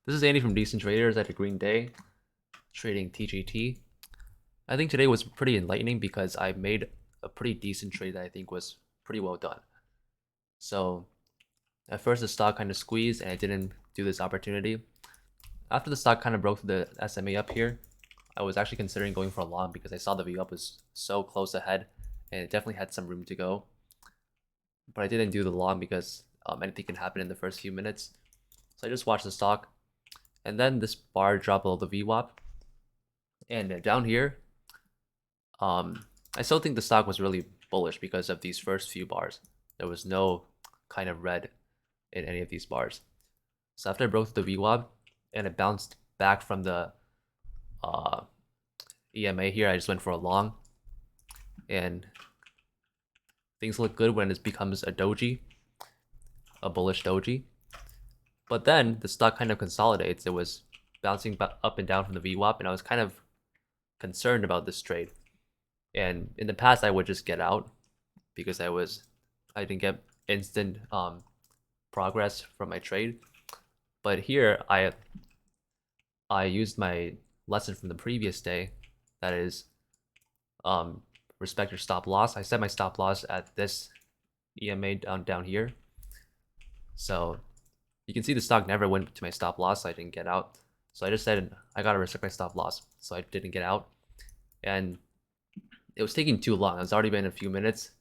This is Andy from Decent Traders at a Green Day, trading TGT. I think today was pretty enlightening because I made a pretty decent trade that I think was pretty well done. So at first the stock kind of squeezed and I didn't do this opportunity. After the stock kind of broke the SMA up here, I was actually considering going for a long because I saw the view up was so close ahead and it definitely had some room to go. But I didn't do the long because anything can happen in the first few minutes. So I just watched the stock. And then this bar dropped below the VWAP. And down here, I still think the stock was really bullish because of these first few bars. There was no kind of red in any of these bars. So after I broke the VWAP and it bounced back from the EMA here, I just went for a long. And things look good when it becomes a doji, a bullish doji. But then the stock kind of consolidates. It was bouncing up and down from the VWAP, and I was kind of concerned about this trade. And in the past, I would just get out because I didn't get instant progress from my trade. But here, I used my lesson from the previous day, that is, respect your stop loss. I set my stop loss at this EMA down here. So you can see the stock never went to my stop loss, so I didn't get out. So I just said I gotta respect my stop loss, so I didn't get out. And it was taking too long. It's already been a few minutes.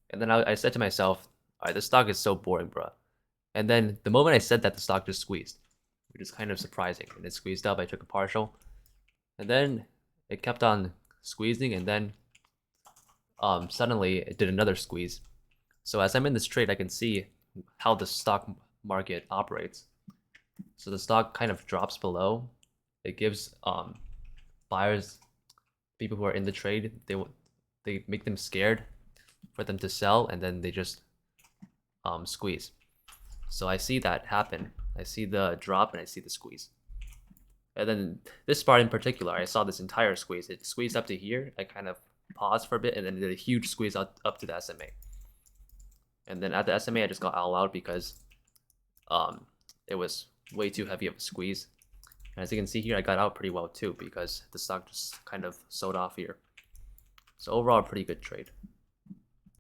And then I said to myself, all right, this stock is so boring, bro. And then the moment I said that, the stock just squeezed, which is kind of surprising. And it squeezed up. I took a partial. And then it kept on squeezing. And then suddenly it did another squeeze. So as I'm in this trade, I can see how the stock market operates. So the stock kind of drops below. It gives buyers, people who are in the trade, they make them scared for them to sell, and then they just squeeze. So I see that happen. I see the drop and I see the squeeze. And then this part in particular, I saw this entire squeeze. It squeezed up to here. I kind of paused for a bit and then did a huge squeeze up to the SMA. And then at the SMA, I just got all out because it was way too heavy of a squeeze. And as you can see here, I got out pretty well too because the stock just kind of sold off here. So overall, a pretty good trade.